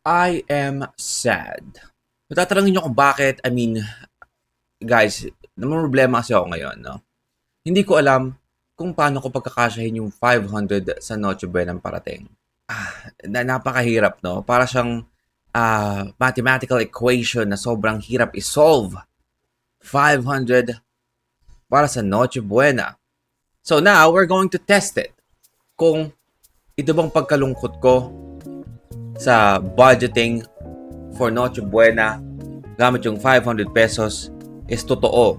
I am sad. Matatanungin niyo kung bakit. Guys, naman problema kasi ako ngayon, no? Hindi ko alam kung paano ko pagkakasyahin yung 500 sa Noche Buena parating. Napakahirap, no? Para siyang mathematical equation na sobrang hirap i-solve. 500 para sa Noche Buena. So now, we're going to test it. Kung ito bang pagkalungkot ko sa budgeting for Noche Buena gamit yung 500 pesos is totoo.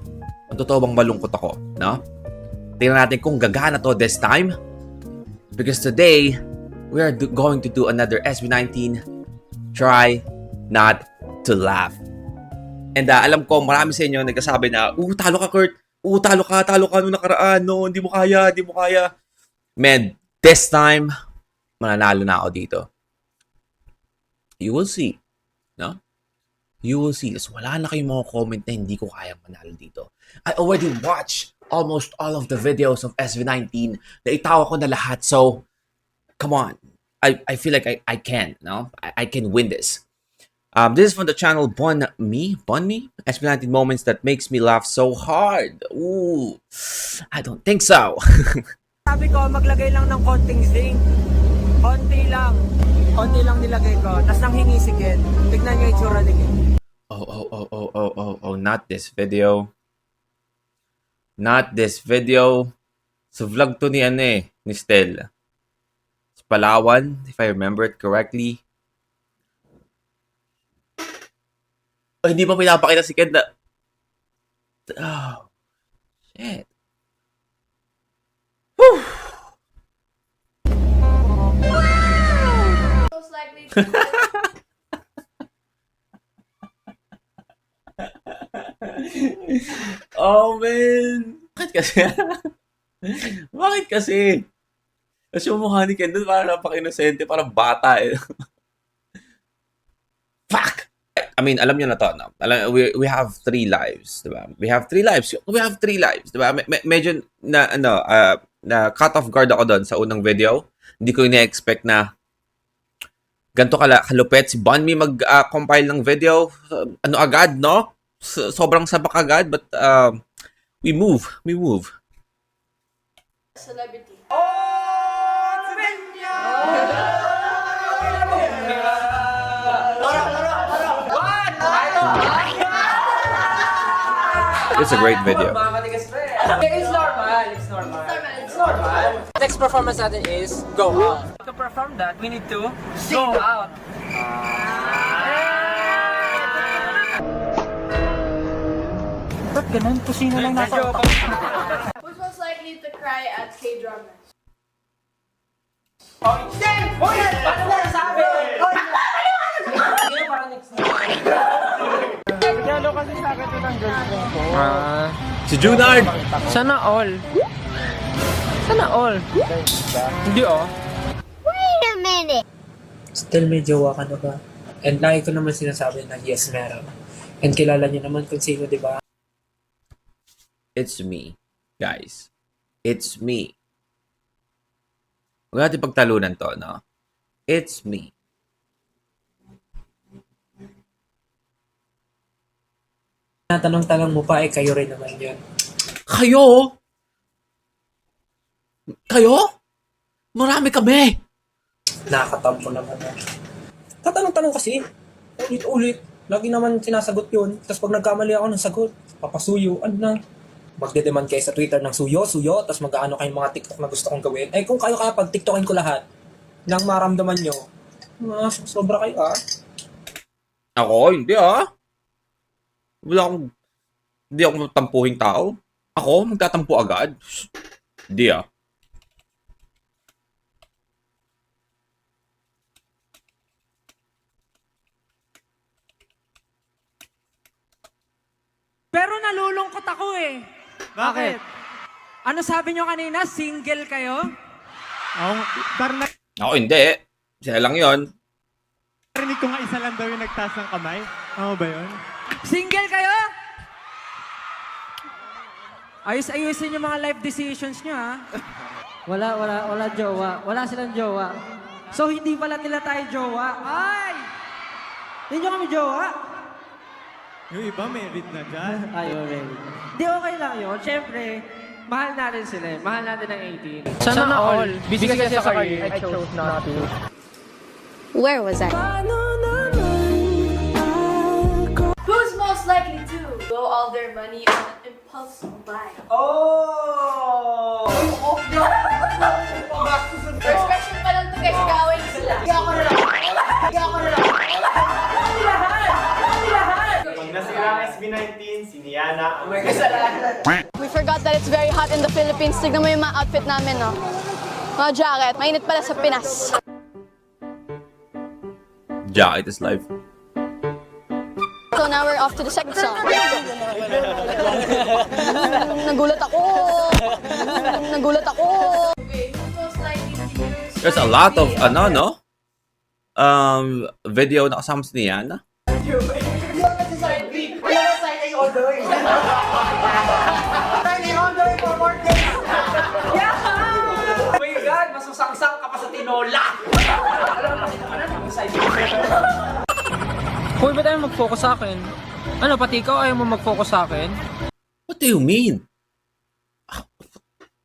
Ang totoo bang malungkot ako, no? Tingnan natin kung gagana to this time. Because today, we are going to do another SB19 Try Not to Laugh. And alam ko, marami sa inyo nagsasabi na, talo ka, Kurt. Talo ka nung nakaraan. No, hindi mo kaya. Man, this time, mananalo na ako dito. You will see. No? You will see. So, wala na kayong mga comment na hindi ko kayang manalo dito. I already watched almost all of the videos of SV19. Naitawa ko na lahat. So, come on. I feel like I can. No? I can win this. This is from the channel Bon Me? SV19 moments that makes me laugh so hard. Ooh. I don't think so. Sabi ko, maglagay lang ng konting zinc. Konti lang nilagay ko. Tapos nang hingi si Ken. Tignan nyo yung itsura ni Ken. Oh, not this video. Not this video. Sa vlog to ni Stel. Sa Palawan, if I remember it correctly. Hindi pa pinapakita si Ken na... Oh, shit. Whew. Most likely Oh, man. Bakit kasi? Bakit kasi? Kasi yung mukha ni Ken doon parang napaka-inosente, parang bata eh. Fuck! Alam niyo na to, no? We have 3 lives, diba? We have 3 lives, diba? Medyo na cut off guard ako doon sa unang video. Hindi ko ina-expect na ganito kalupet si Bonmi mag-compile ng video. Agad, no? Sobrang sabak agad, but we move. celebrity. It's a great video. It's normal. Next performance natin is Go Out. To perform that, we need to go out. Ba't ganun? Kusina lang nasa utak. Who's most likely to cry at K-dramas? Paano na nasabi? Para next na. Regalo kasi sa akin ito ng girlfriend ko. Si Junard! Sana all. Hindi Wait a minute. Still may jowa ka na ba? And lagi ko naman sinasabi na yes, meron. And kilala niyo naman kung sino, di ba? It's me, guys. It's me. Huwag natin pagtalunan to, no? It's me. Natanong-tanong mo pa, kayo rin naman yun. Kayo? Marami kami! Nakakatampo naman yan. Tatanong-tanong kasi. Ulit-ulit. Lagi naman sinasagot yun. Tapos pag nagkamali ako ng sagot, papasuyo. Ano na? Magdedemand kayo sa Twitter ng suyo. Tapos mag-ano kayong mga TikTok na gusto kong gawin. Kung kayo kaya pag TikTokin ko lahat, nang maramdaman nyo, sobra kayo Ako? Hindi Hindi ako tampuhing tao. Ako? Magtatampo agad? Hindi Pero nalulungkot ako eh. Bakit? Ano sabi nyo kanina? Single kayo? Ako hindi. Siya lang yon. Narinig ko nga isa lang daw yung nagtaas ng kamay. Ano ba yun? Single kayo? Ayos-ayusin yung mga life decisions nyo, ha? Wala jowa. Wala silang jowa. So, hindi pala nila tayo jowa. Ay! Hindi nyo kami jowa? Yung iba married na dyan. Ayaw, baby. Di okay lang yun. Siyempre, mahal natin sila eh. Mahal natin ang 18. Sana all. Busy kasi sa career. I chose not to. Where was I? Who's most likely to blow all their money on an impulse buy? Oh! First question pa lang to guys, kaaway na sila. Pag nasira ang SB19, si Niana ang We forgot that it's very hot in the Philippines. Tignan mo yung mga outfit namin, no? Mga jacket. Mainit pala sa Pinas. Jacket is life. So now we're off to the second song. Nagulat ako. Okay, who's most likely to use... There's a lot of, video na kasama si Niana. Oh my God! Masusangsak ka pa sa tinola! Huwag ba tayo mag-focus sa akin? Ano, pati ikaw ayaw mo mag-focus sa akin? What do you mean?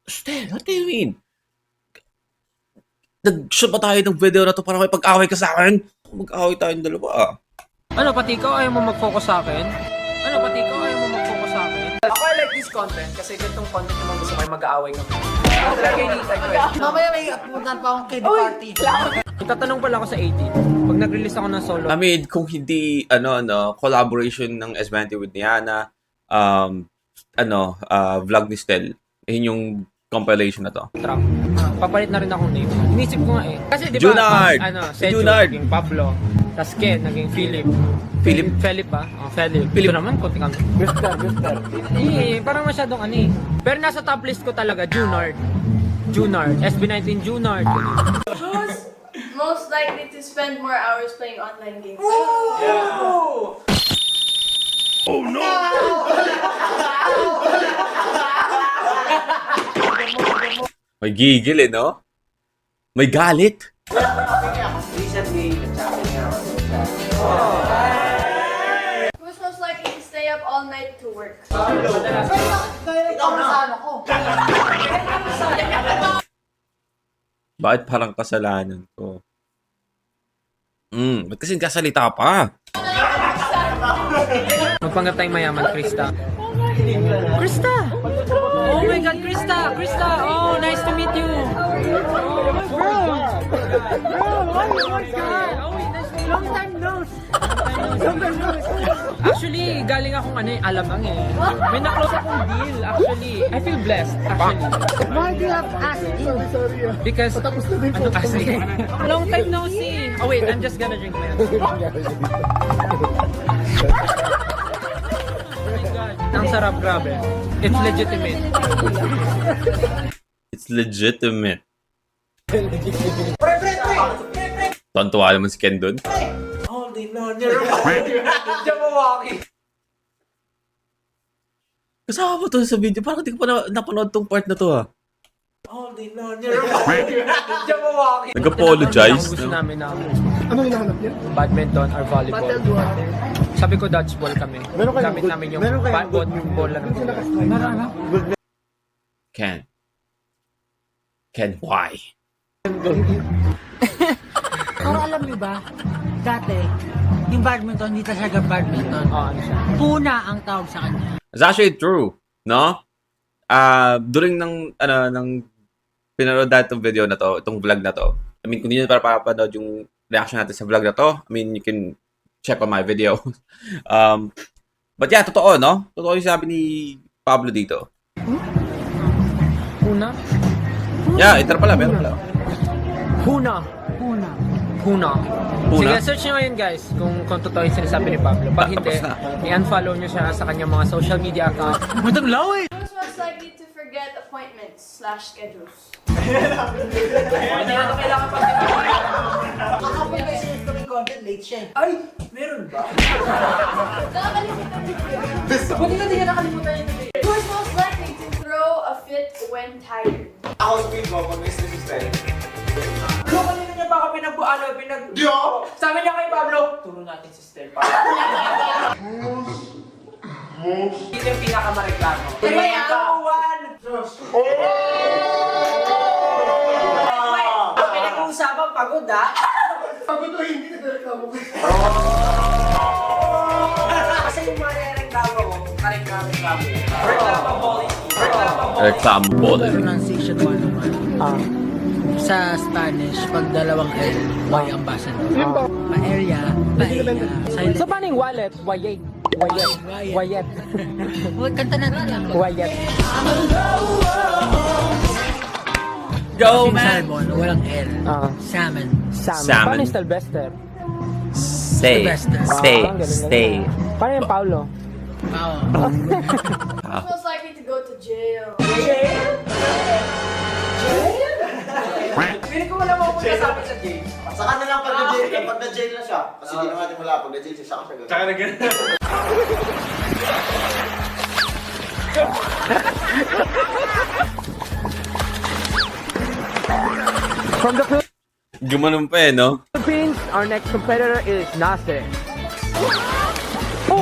Stel, what do you mean? Nag-shoot ba tayo ng video na to para may pag-away ka sa akin? Mag-away tayong dalawa. Ano, pati ikaw ayaw mo mag-focus sa akin? Ano, pati ikaw ayaw mo mag-focus sa akin? Ako I like this content kasi ganitong content naman gusto ko yung mag-aaway kami. Mamaya may apuntan pa akong kiddie party. Itatanong pala ako sa 18. Pag nag-release ako ng solo, I mean, kung hindi, collaboration ng S20 with Niana, vlog ni Stel, yun yung compilation na to. track, papalit na rin akong name. Inisip ko nga eh. Kasi di ba, Junard! Sejo, Junard! naging Pablo, tas Ken, naging Philip. Philip ba? Oh, Philip. Philip. Ito naman, konti kami. Guster. Eh, parang masyadong Pero nasa top list ko talaga, Junard. SB19 Junard. Who's most likely to spend more hours playing online games? May gigil no? May galit. Who's most likely to stay up all night to work? Ikaw na sa ano ko. Bakit parang kasalanan ko? Ba't kasi kasalita pa? Magpanggap tayong mayaman, Krista. Krista! Oh my God, Krista! Krista! Oh, nice to meet you! Bro! Oh my God! Oh, long time no see. Actually, galing akong Alabang eh. May na-close akong deal, actually. I feel blessed, actually. Why do you have to ask him? Because, ano kasi? Long time no see. Oh wait, I'm just gonna drink my own. Oh my God. Ang sarap, grabe. It's legitimate. It's legitimate. Tontuwa naman si Ken dun. Kasama mo to sa video. Parang di ko pa napanood tong part na to Nag-apologize. Gusto namin ng badminton or volleyball. Sabi ko dodgeball kami. Gamit namin yung bola ng Ken, why? Pero alam niyo ba, dati, yung badminton, hindi talaga badminton. ano siya? Puna ang tawag sa kanya. It's actually true, no? During ng pinanood natin itong video na to, itong vlog na to, I mean, kung hindi nyo para papanood yung reaction natin sa vlog na to, I mean, you can check on my video. But yeah, totoo, no? Totoo yung sabi ni Pablo dito. Puna? Yeah, ito pala, meron pala. Puna. Sige, search nyo ngayon guys kung totoo yung sinasabi ni Pablo. Pag hindi, i-unfollow nyo siya sa kanyang mga social media account. Matang laway! Who's most likely to forget appointments/schedules? Hindi na ito kailangan pag Kakapag may sinistoming content, late siya eh. Ay! Meron ba? Nakakalimutan mo yun. Buti na di ka nakalimutan yun. Who's most likely to throw a fit when tired? Ako speed mo pag may sleep Bro, kanina niya ba ako Sabi niya kay Pablo, turo natin si Stel pa. Hindi yung pinakamareklamo. Diba yan? Pinag-uusapan pagod ha? Pagod o hindi nagreklamo ko. Kasi yung mga reklamo ko, reklamo. Reklamo policy. Reklamo policy. Pronunciation 101. Sa Spanish, pag dalawang L, Y ang basa nun. Pa-area, pa-area. Silent. So paano yung wallet? Wayet. Wayet. Huwag kanta natin lang. Wayet. Go, Yung man! salmon, walang L. Salmon. Salmon. Paano yung Stelbester? Stay. Sylvester. Stay. Ang galing, Stay. Paano yung Paulo? Wow. Most likely to go to jail. Pili ko wala mo muna sa amin sa jail. Saka na lang pag na-jail na siya. Kasi di naman natin wala. Pag na-jail siya, saka siya ganun. From the Gumanon pa eh, no? Philippines, our next competitor is Nasser. Oh!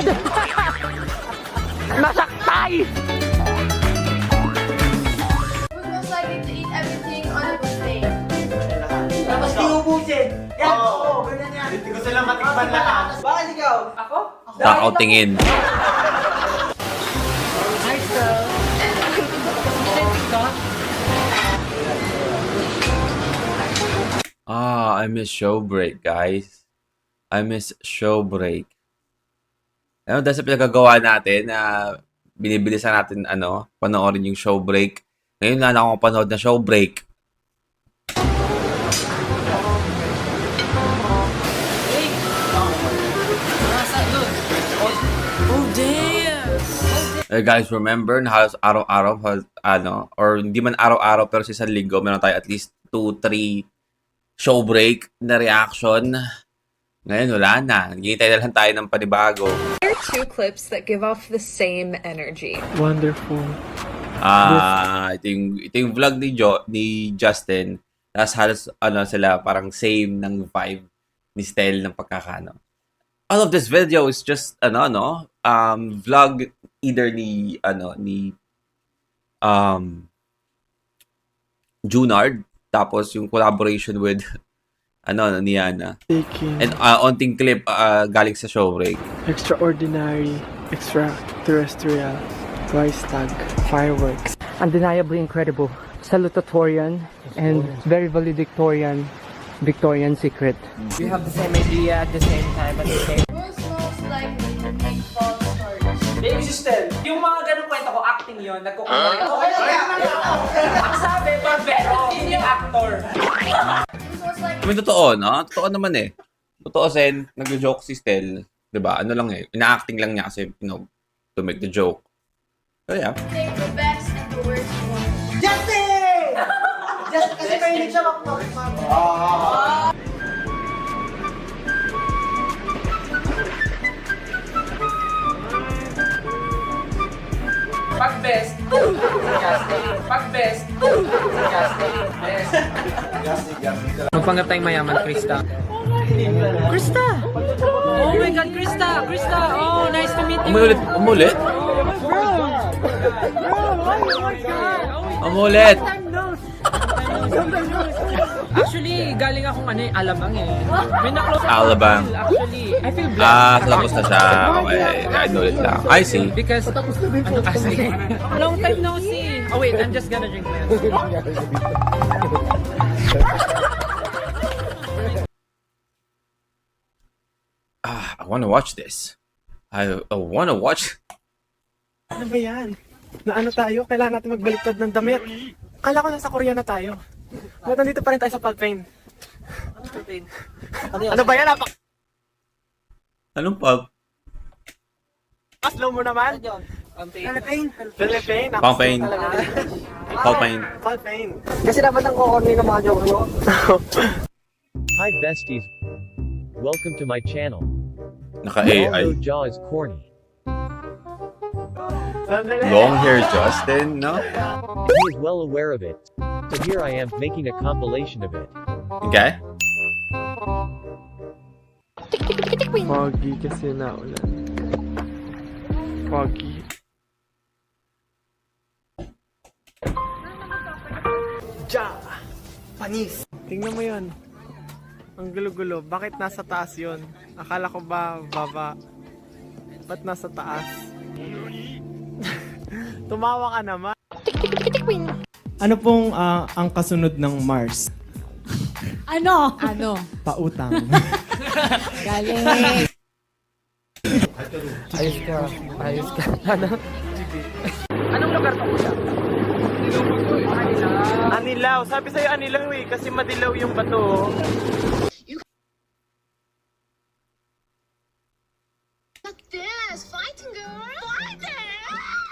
Nasaktay! Who's most likely to eat everything on a buffet? Tapos di ubusin. Yan, oo, ganyan yan. Hindi ko sila matikman lahat. Bakit ikaw? Ako? Takaw tingin. Hi, sir. I miss show break, guys. I miss show break. Ano, dahil sa pinagagawa natin na binibilisan natin, panoorin yung show break. Ngayon na akong panood na show break. Oh, damn! Guys, remember na halos araw-araw, or hindi man araw-araw, pero sa isang linggo, meron tayo at least 2-3 show break na reaction. Ngayon, wala na. Naghihintay na lang tayo ng panibago. There are two clips that give off the same energy. Wonderful. Ito yung vlog ni Justin. Tapos halos, sila parang same ng vibe ni Stel ng pagkakano. All of this video is just, vlog either ni Junard, tapos yung collaboration with, ni Yana. And onting clip galing sa show break. Extraordinary, extraterrestrial, twice tag, fireworks. Undeniably incredible. Salutatorian and very valedictorian Victorian secret. We have the same idea at the same time at the same. Who's most likely to make false starts? Baby sister, yung mga ganung kwento ko, acting yun, nagkukumari ako. Ang sabi, pero hindi actor. Who's most likely May totoo, no? Totoo naman eh. Totoo sin, nag-joke si Stel. Diba? Ano lang eh, ina-acting lang niya kasi, to make the joke. So yeah. to take the best and the worst one? Justin! Justin kasi mahilig siya makapagpag. Pag best, Justin. Pag best, Justin. Best. Magpanggap tayong mayaman, Krista. Krista! Oh my God, Krista! Krista! Oh, nice to meet you! Umulit? Umulit? Umulit! Actually, galing akong Alabang eh. May na-close ako. Alabang. Actually, I feel blessed. Tapos na siya. Okay, inulit lang. I see. Because, ano kasi? Long time no see. Oh wait, I'm just gonna drink this. I wanna watch this. I wanna watch. Ano ba yan? Na ano tayo? Kailangan natin magbaliktad ng damit. Kala ko nasa Korea na tayo. Ba't nandito pa rin tayo sa Palpane? Ano ba yan? Anong pub? Slow mo naman? Philippine? Philippine? Palpane. Palpane. Palpane. Kasi dapat ang kukorni ng mga joke mo. Hi besties. Welcome to my channel. We all Naka-AI. know Jaw is corny. Long hair Justin, no? He is well aware of it. So here I am making a compilation of it. Okay? Foggy kasi naulan. Foggy. Ja! Panis! Tingnan mo yun. Ang gulo-gulo. Bakit nasa taas yun? Akala ko ba baba? Ba't nasa taas? Tumawa ka naman. Ano pong ang kasunod ng Mars? Ano? Pautang. Galing. Ayos ka. Ayos ka. Ano? Anong lugar to, kuya? Anilaw. Sabi sa'yo anilaw eh. Kasi madilaw yung bato.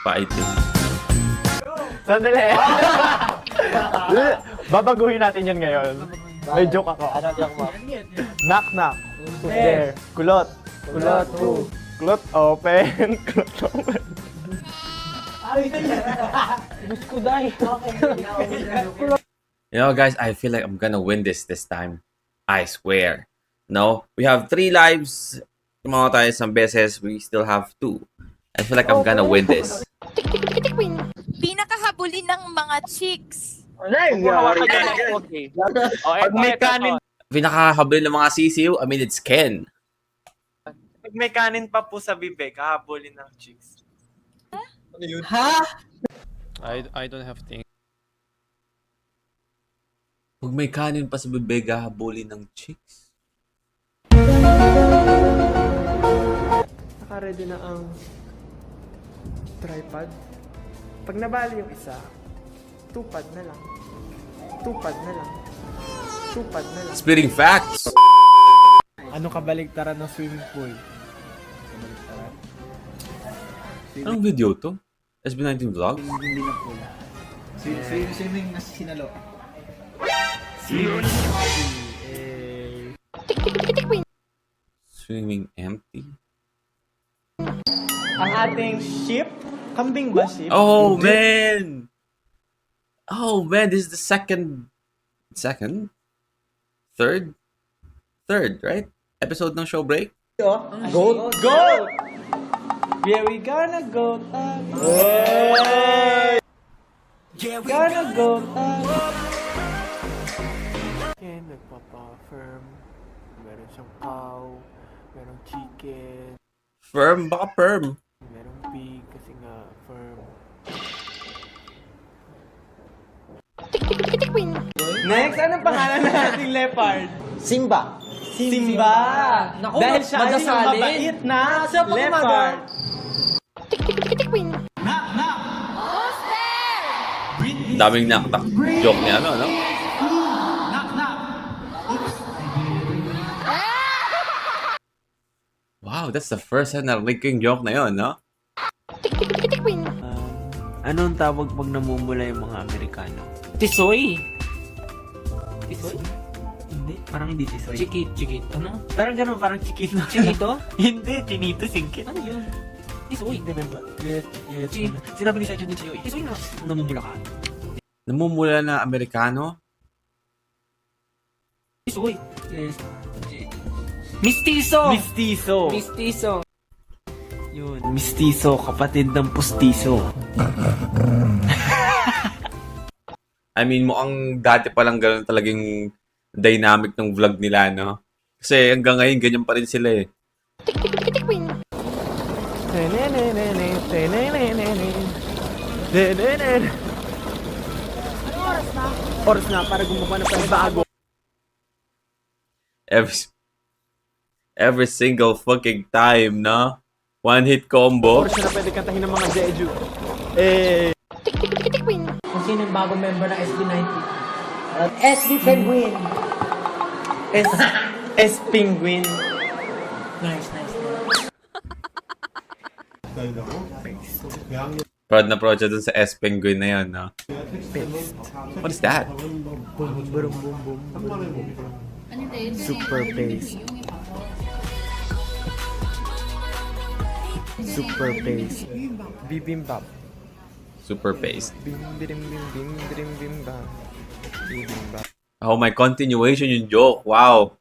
Fighting. Sandali. Babaguhin natin yan ngayon. May joke ako. Ano joke mo? Knock knock. Who's there? Kulot. Kulot who? Kulot open. Kulot open. You know, guys, I feel like I'm gonna win this time. I swear. No? We have 3 lives. Tumawa tayo isang beses. We still have 2. I feel like I'm gonna win this. Pinakahabulin ng mga chicks. Okay. Pag may kanin, Pinakahabol ng mga sisiw, I mean, it's Ken. pag may kanin pa po sa bibig, hahabulin ng chicks. I don't have things. Pag may kanin pa sa bibig, hahabulin ng chicks. Naka-ready na ang tripod. Pag nabali yung isa, tupad na lang. Tupad na lang. Tupad na lang. Spitting facts. Ano kabaligtaran ng swimming pool? Anong video to? SB19 Vlog? Swimming na sinalo. Swimming empty? Ang ating ship, kambing ba ship? Oh, man! Oh, man, this is the second, third, right? Episode ng show break? Goat! Goat! Yeah, we gonna go up. Yeah, we gonna go up. Ken, nagpapa-firm. Meron siyang cow. Merong chicken. Firm? Baka perm. Merong pig kasi nga firm. Next, anong pangalan ng ating leopard? Simba. Simba! Naku, Dahil siya ay yung madasalin. mabait na Siya pa leopard. Daming naktak joke niya, ano? Wow, that's the first time na narinig ko yung joke na yun, no? Anong tawag pag namumula yung mga Amerikano? Tisoy. Tisoy? Hindi, parang hindi tisoy. Chikit. Ano? Parang ganun, parang chikito. Chikito? Hindi, chinito, singkit. Ano yun? Tisoy. Hindi, member. Yes. Sinabi ni Sergio din sa'yo, tisoy na. Namumula ka. Namumula na Amerikano? Tisoy. Yes. Mistiso. Mistiso. Yun, mistiso, kapatid ng pustiso. I mean, mukhang dati palang ganun talagang dynamic ng vlog nila, no? Kasi hanggang ngayon, ganyan pa rin sila eh. Oras na para gumawa ng panibago. Every single fucking time, no? One hit combo. Oras na pwede kantahin ng mga Jeju. Kung sino yung bagong member ng SB19? SB Penguin. S Penguin. Nice. Proud na proud siya dun sa S Penguin na yun, no? What is that? Super bass. Super bass. Bibimbap. Super paste. Bibimbap. Bibimbap. Oh, my continuation yung joke. Wow.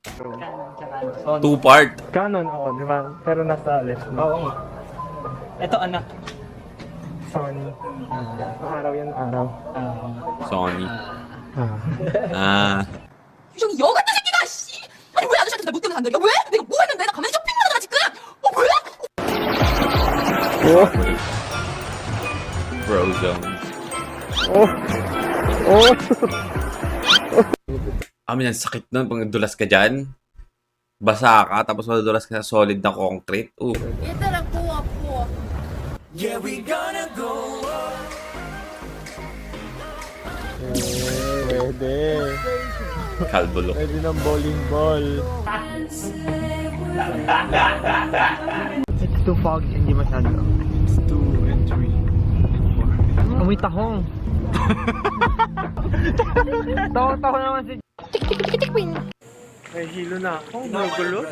Two-part. Canon, oo, di ba? Pero nasa left mo. Oo. Ito anak. Sony. Araw yan, araw. Sony. 아. 이 여 같은 새끼가 씨! 아니 왜 아저씨한테 나 못 때문에 한다니까? 왜? 내가 뭐 했는데? 나 가만히 쇼핑만 하다가 지금! 왜? Frozone. Amin, ang sakit nun pag dulas ka dyan. Basa ka, tapos madudulas ka sa solid na concrete. 얘들아 꼬아 꼬아. Yeah, we gonna go. Pwede. Kalbulo. Pwede ng bowling ball. It's too foggy, hindi masyado. It's 2 and 3 and 4. Amoy tahong. Tawa naman si... May hilo na ako. Magulo.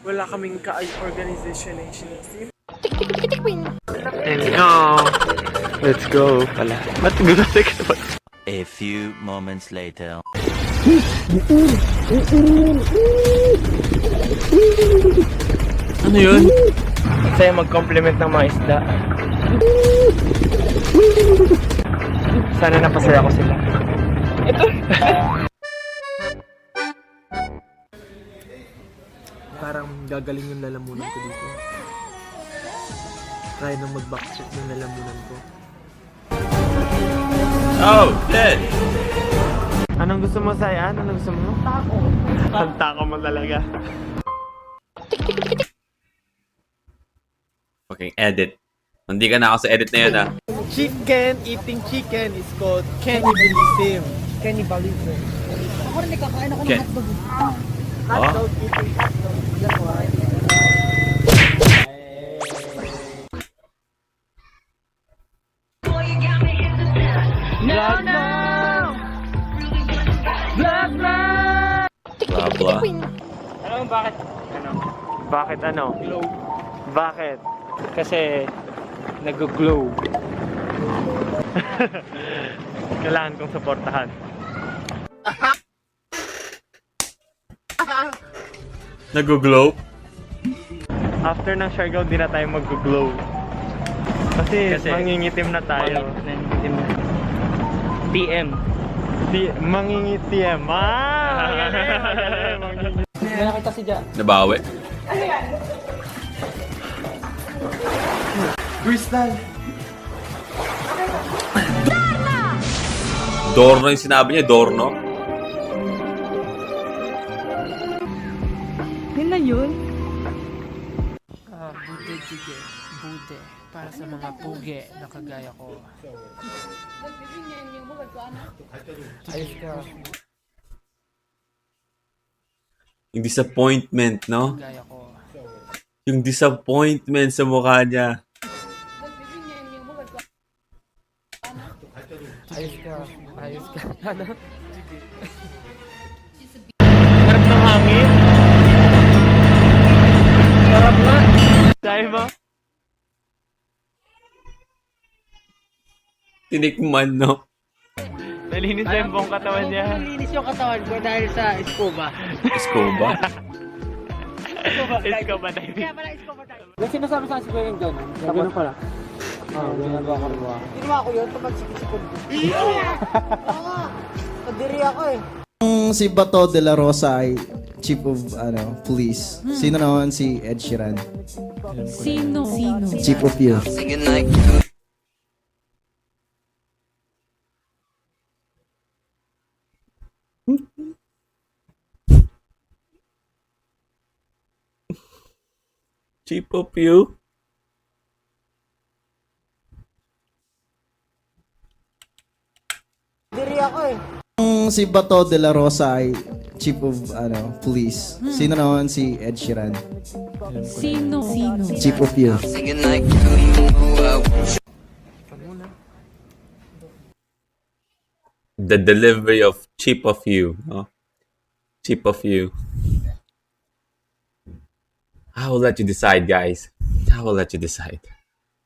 Wala kaming ka-organization team. Let's go pala. Ba't gulasik naman? A few moments later. Ano yun? Masaya mag-compliment ng mga isda. Sana napasaya ko sila. Parang gagaling yung lalamunan ko dito. Try nang mag-backcheck yung lalamunan ko. Oh, dead! Anong gusto mo, Sayan? Anong gusto mo? Tako. Ang tako mo talaga. Fucking edit. Hindi ka na ako sa edit na yun, ah. Chicken, eating chicken is called cannibalism. Cannibalism. Ako rin nakakain ako ng Ken- hotdog. Hotdog, eating hotdog. That's why. Blah, blah. Alam mo bakit? Bakit ano? Glow. Bakit? Kasi nag-glow. Kailangan kong suportahan. Nag-glow? After ng Siargao, di na tayo mag-glow. Kasi mangingitim na tayo. TM. Mangingitiem. Magaling. Nakita si Ja. Nabawi. Crystal! Dorno yung sinabi niya, Dorno. Yun na yun? Bude-dige. Bude. Para sa mga puge na kagaya ko. Ayos ka. Yung disappointment, no? Kagaya ko. Yung disappointment sa mukha niya. Ayos ka. Ayos ka. Ano? Sarap ng hangin. Sarap na. Sabi mo? Tinikman, no? Nalinis na yung buong katawan niya. Nalinis yung katawan ko dahil sa scuba. Scuba? Scuba diving. Kaya pala scuba tayo. May sinasabi sa akin si Kuya yung gano'n. Gano'n pala. Ginagawa ko rin ba? Ginawa ko yun kapag sikisipon ko. Oo nga. Kadiri ako eh. Si Bato de la Rosa ay chief of police. Sino naman si Ed Sheeran? Sino? Chief of you. Chief of you? Kadiri ako eh. Si Bato de la Rosa ay chief of police. Sino naman si Ed Sheeran? Sino? Chief of you. The delivery of Chief of you, no? Chief of you. I will let you decide, guys. I will let you decide.